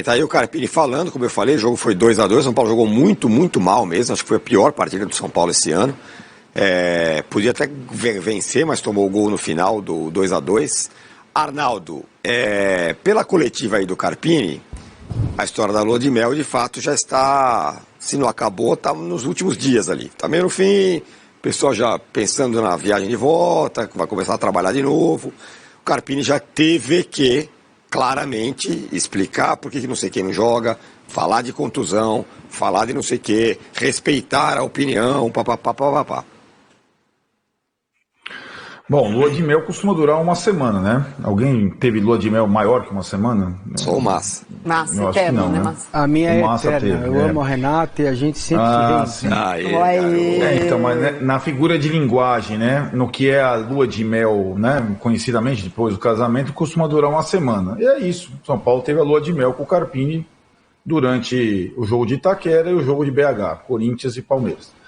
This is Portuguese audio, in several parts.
Tá aí o Carpini falando, como eu falei, o jogo foi 2-2, o São Paulo jogou muito, muito mal mesmo, acho que foi a pior partida do São Paulo esse ano. Podia até vencer, mas tomou o gol no final do 2-2. Arnaldo, pela coletiva aí do Carpini, a história da lua de mel de fato já está, se não acabou, está nos últimos dias ali. Tá meio no fim, o pessoal já pensando na viagem de volta, vai começar a trabalhar de novo. O Carpini já teve que claramente explicar por que não sei quem não joga, falar de contusão, falar de não sei o que, respeitar a opinião, papapá. Bom, lua de mel costuma durar uma semana, né? Alguém teve lua de mel maior que uma semana? Só o Massa. Massa, eterno, né? Massa? A minha é eterna. Teve, eu amo a Renata e a gente sempre se vê. Então, mas né, na figura de linguagem, né? No que é a lua de mel, né? Conhecidamente, depois do casamento, costuma durar uma semana. E é isso. São Paulo teve a lua de mel com o Carpini durante o jogo de Itaquera e o jogo de BH, Corinthians e Palmeiras.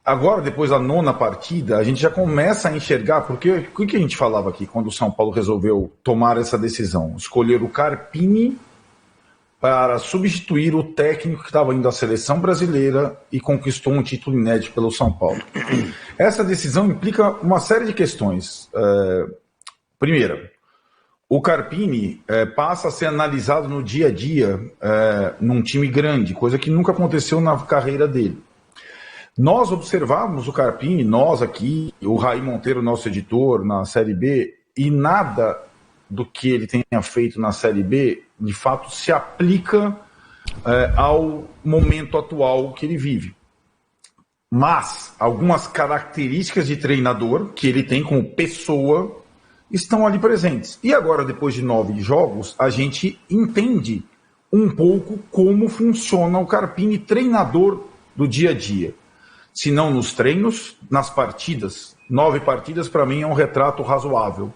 Agora, depois da 9ª partida, a gente já começa a enxergar, porque o que a gente falava aqui quando o São Paulo resolveu tomar essa decisão? Escolher o Carpini para substituir o técnico que estava indo à seleção brasileira e conquistou um título inédito pelo São Paulo. Essa decisão implica uma série de questões. Primeira, o Carpini passa a ser analisado no dia a dia num time grande, coisa que nunca aconteceu na carreira dele. Nós observávamos o Carpini, nós aqui, o Raí Monteiro, nosso editor, na Série B, e nada do que ele tenha feito na Série B, de fato, se aplica ao momento atual que ele vive. Mas algumas características de treinador que ele tem como pessoa estão ali presentes. E agora, depois de 9 jogos, a gente entende um pouco como funciona o Carpini, treinador do dia a dia. Se não nos treinos, nas partidas. 9 partidas, para mim, é um retrato razoável.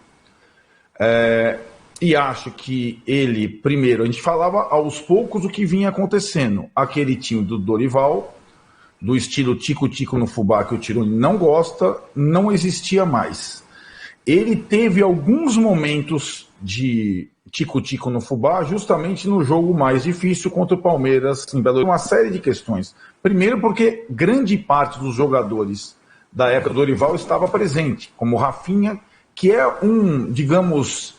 E acho que ele, primeiro, a gente falava aos poucos o que vinha acontecendo. Aquele time do Dorival, do estilo tico-tico no fubá, que o Tironi não gosta, não existia mais. Ele teve alguns momentos de tico-tico no fubá, justamente no jogo mais difícil contra o Palmeiras em Belo Horizonte. Uma série de questões. Primeiro porque grande parte dos jogadores da época do Dorival estava presente, como o Rafinha, que é um, digamos,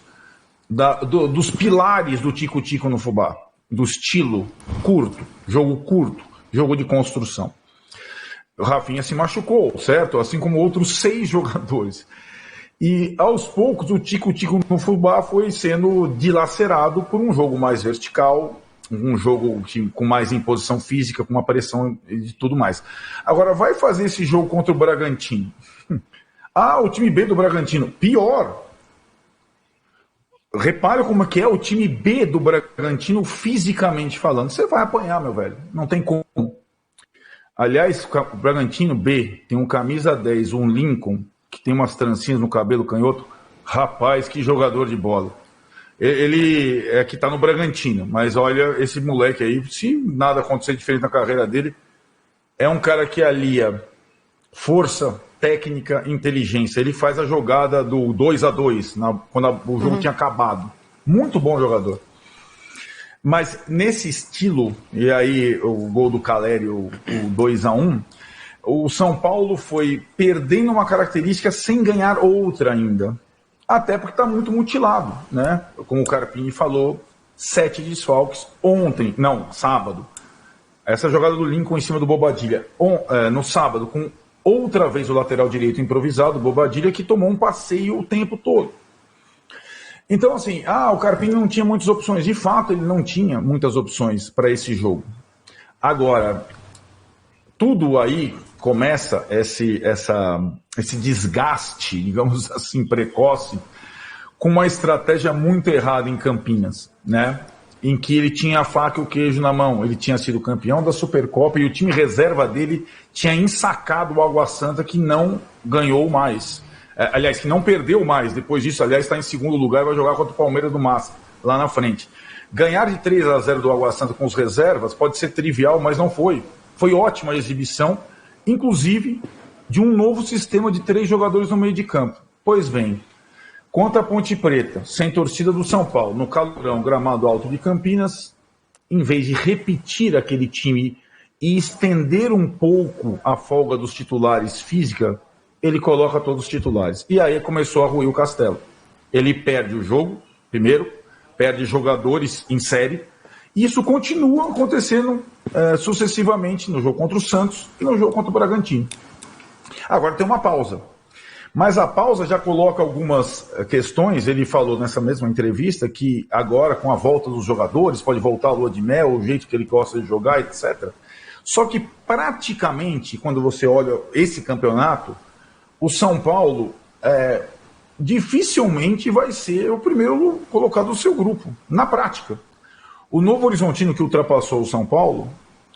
dos pilares do tico-tico no fubá, do estilo curto, jogo de construção. O Rafinha se machucou, certo? Assim como outros 6 jogadores. E, aos poucos, o tico-tico no fubá foi sendo dilacerado por um jogo mais vertical, um jogo com mais imposição física, com uma pressão e tudo mais. Agora, vai fazer esse jogo contra o Bragantino. O time B do Bragantino. Pior. Repare como é que é o time B do Bragantino, fisicamente falando. Você vai apanhar, meu velho. Não tem como. Aliás, o Bragantino B tem um camisa 10, um Lincoln, que tem umas trancinhas no cabelo canhoto. Rapaz, que jogador de bola. Ele é que tá no Bragantino, mas olha, esse moleque aí, se nada acontecer diferente na carreira dele, é um cara que alia força, técnica, inteligência. Ele faz a jogada do 2-2, quando o jogo tinha acabado. Muito bom jogador. Mas nesse estilo, e aí o gol do Caleri, o 2-1, o São Paulo foi perdendo uma característica sem ganhar outra ainda. Até porque está muito mutilado, né? Como o Carpini falou, 7 desfalques sábado. Essa jogada do Lincoln em cima do Bobadilha, no sábado, com outra vez o lateral direito improvisado, o Bobadilha, que tomou um passeio o tempo todo. Então, assim, o Carpini não tinha muitas opções. De fato, ele não tinha muitas opções para esse jogo. Agora, tudo aí começa esse desgaste, digamos assim, precoce, com uma estratégia muito errada em Campinas, né? Em que ele tinha a faca e o queijo na mão. Ele tinha sido campeão da Supercopa e o time reserva dele tinha ensacado o Água Santa, que não ganhou mais. Aliás, que não perdeu mais. Depois disso, aliás, está em segundo lugar e vai jogar contra o Palmeiras do Massa, lá na frente. Ganhar de 3-0 do Água Santa com os reservas pode ser trivial, mas não foi. Foi ótima a exibição, inclusive de um novo sistema de 3 jogadores no meio de campo. Pois bem, contra a Ponte Preta, sem torcida do São Paulo, no calorão, gramado alto de Campinas, em vez de repetir aquele time e estender um pouco a folga dos titulares física, ele coloca todos os titulares. E aí começou a ruir o castelo. Ele perde o jogo, primeiro, perde jogadores em série, e isso continua acontecendo sucessivamente no jogo contra o Santos e no jogo contra o Bragantino. Agora tem uma pausa. Mas a pausa já coloca algumas questões. Ele falou nessa mesma entrevista que agora, com a volta dos jogadores, pode voltar a lua de mel, o jeito que ele gosta de jogar, etc. Só que praticamente, quando você olha esse campeonato, o São Paulo dificilmente vai ser o primeiro colocado do seu grupo, na prática. O Novo Horizontino, que ultrapassou o São Paulo,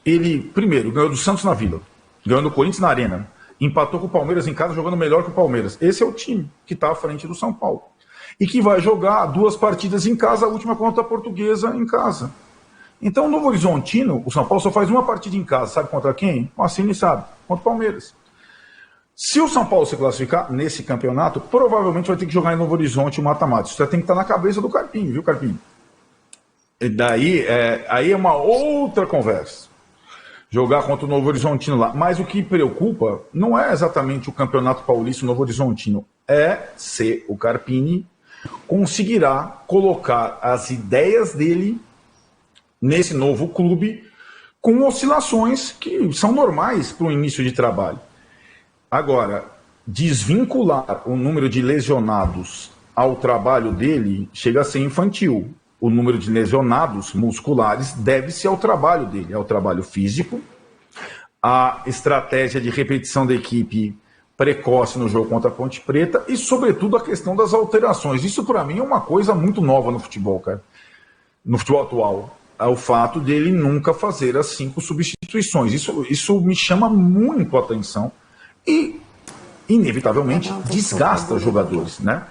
ele, primeiro, ganhou do Santos na Vila, ganhou do Corinthians na Arena, empatou com o Palmeiras em casa, jogando melhor que o Palmeiras. Esse é o time que está à frente do São Paulo. E que vai jogar 2 partidas em casa, a última contra a Portuguesa em casa. Então, o Novo Horizontino, o São Paulo só faz uma partida em casa. Sabe contra quem? O Assini sabe. Contra o Palmeiras. Se o São Paulo se classificar nesse campeonato, provavelmente vai ter que jogar em Novo Horizonte o mata-mata. Isso já tem que estar na cabeça do Carpini, viu, Carpini? E daí, aí é uma outra conversa. Jogar contra o Novo Horizontino lá. Mas o que preocupa não é exatamente o Campeonato Paulista, o Novo Horizontino. É se o Carpini conseguirá colocar as ideias dele nesse novo clube com oscilações que são normais para o início de trabalho. Agora, desvincular o número de lesionados ao trabalho dele chega a ser infantil. O número de lesionados musculares deve-se ao trabalho dele, ao trabalho físico, a estratégia de repetição da equipe precoce no jogo contra a Ponte Preta e, sobretudo, a questão das alterações. Isso, para mim, é uma coisa muito nova no futebol, cara. No futebol atual. É o fato de ele nunca fazer as 5 substituições. Isso me chama muito a atenção e, inevitavelmente, desgasta os jogadores, né?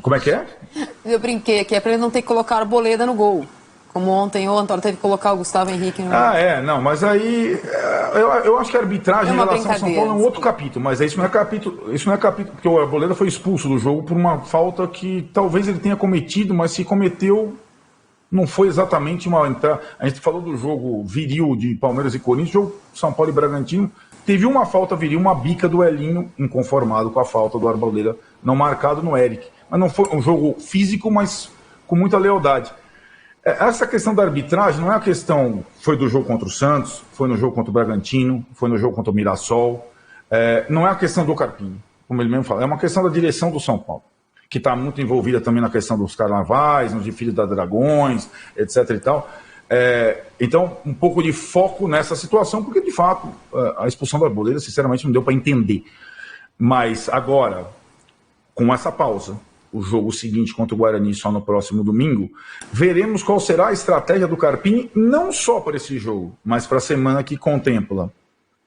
Como é que é? Eu brinquei aqui, é para ele não ter que colocar a Arboleda no gol. Como ontem o Antônio teve que colocar o Gustavo Henrique no gol. Não, mas aí eu acho que a arbitragem em relação ao São Paulo é um outro capítulo, mas isso não é capítulo, porque o Arboleda foi expulso do jogo por uma falta que talvez ele tenha cometido, mas se cometeu, não foi exatamente uma entrada. A gente falou do jogo viril de Palmeiras e Corinthians, jogo São Paulo e Bragantino, teve uma falta viril, uma bica do Elinho, inconformado com a falta do Arboleda, não marcado no Eric. Mas não foi um jogo físico, mas com muita lealdade. Essa questão da arbitragem não é a questão, foi do jogo contra o Santos, foi no jogo contra o Bragantino, foi no jogo contra o Mirassol, não é a questão do Carpini, como ele mesmo fala, é uma questão da direção do São Paulo, que está muito envolvida também na questão dos carnavais, nos desfiles da Dragões, etc. e tal. Então, um pouco de foco nessa situação, porque de fato a expulsão da Arboleda, sinceramente, não deu para entender. Mas agora, com essa pausa, o jogo seguinte contra o Guarani só no próximo domingo, veremos qual será a estratégia do Carpini, não só para esse jogo, mas para a semana que contempla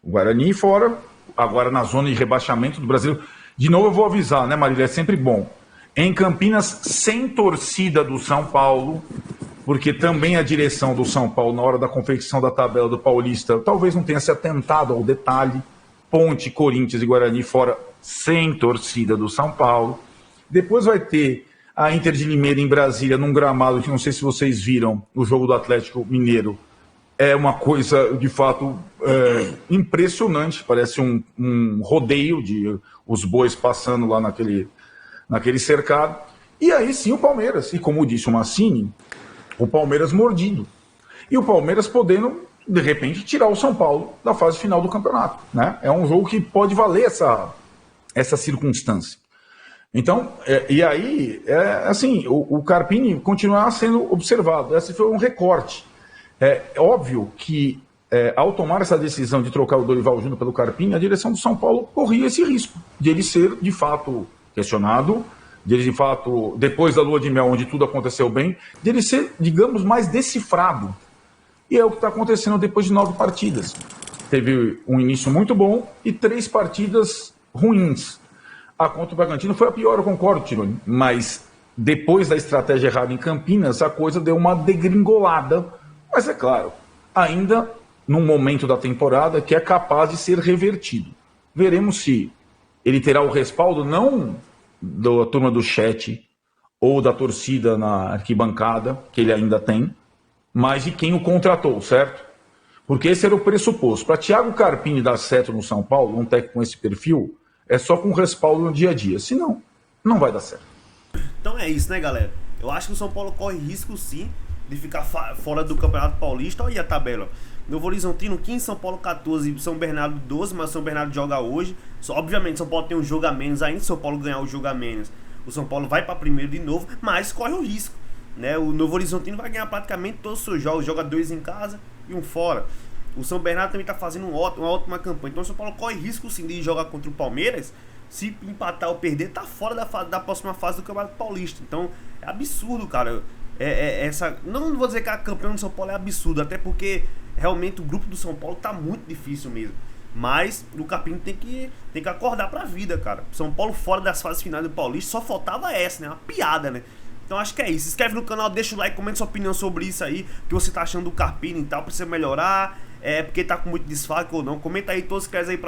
o Guarani fora, agora na zona de rebaixamento do Brasil. De novo eu vou avisar, né, Marília? É sempre bom. Em Campinas, sem torcida do São Paulo, porque também a direção do São Paulo, na hora da confecção da tabela do Paulista, talvez não tenha se atentado ao detalhe. Ponte, Corinthians e Guarani fora, sem torcida do São Paulo. Depois vai ter a Inter de Limeira em Brasília, num gramado que não sei se vocês viram, o jogo do Atlético Mineiro. É uma coisa, de fato, impressionante. Parece um rodeio de os bois passando lá naquele cercado. E aí sim o Palmeiras. E como disse o Massini, o Palmeiras mordido. E o Palmeiras podendo, de repente, tirar o São Paulo da fase final do campeonato, né? É um jogo que pode valer essa circunstância. Então, e aí, assim, o Carpini continuar sendo observado. Esse foi um recorte. É óbvio que, ao tomar essa decisão de trocar o Dorival Júnior pelo Carpini, a direção do São Paulo corria esse risco de ele ser, de fato, questionado, de ele, de fato, depois da lua de mel, onde tudo aconteceu bem, de ele ser, digamos, mais decifrado. E é o que está acontecendo depois de 9 partidas. Teve um início muito bom e 3 partidas ruins. A contra o Bragantino foi a pior, eu concordo, Tironi, mas depois da estratégia errada em Campinas, a coisa deu uma degringolada, mas é claro, ainda num momento da temporada que é capaz de ser revertido. Veremos se ele terá o respaldo, não da turma do chat ou da torcida na arquibancada, que ele ainda tem, mas de quem o contratou, certo? Porque esse era o pressuposto. Para Thiago Carpini dar certo no São Paulo, um técnico com esse perfil, é só com respaldo no dia a dia. Senão, não vai dar certo. Então é isso, né, galera? Eu acho que o São Paulo corre risco, sim, de ficar fora do Campeonato Paulista. Olha aí a tabela. Novo Horizontino 15, São Paulo 14, São Bernardo 12, mas São Bernardo joga hoje. Obviamente, São Paulo tem um jogo a menos ainda. Se São Paulo ganhar o jogo a menos, o São Paulo vai para primeiro de novo, mas corre o risco, né? O Novo Horizontino vai ganhar praticamente todos os seus jogos. Joga 2 em casa e 1 fora. O São Bernardo também está fazendo uma ótima campanha. Então o São Paulo corre risco, sim, de jogar contra o Palmeiras. Se empatar ou perder, tá fora da próxima fase do Campeonato Paulista. Então é absurdo, cara. Essa, não vou dizer que a campeã do São Paulo é absurdo, até porque realmente o grupo do São Paulo tá muito difícil mesmo. Mas o Carpini tem que acordar pra vida, cara. São Paulo fora das fases finais do Paulista, só faltava essa, né? Uma piada, né? Então acho que é isso. Se inscreve no canal, deixa o like, comenta sua opinião sobre isso aí. O que você tá achando do Carpini e tal, precisa melhorar. Porque tá com muito desfalque ou não. Comenta aí todos os que querem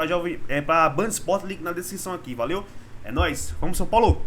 aí pra Band Sport, link na descrição aqui, valeu? É nóis, vamos São Paulo!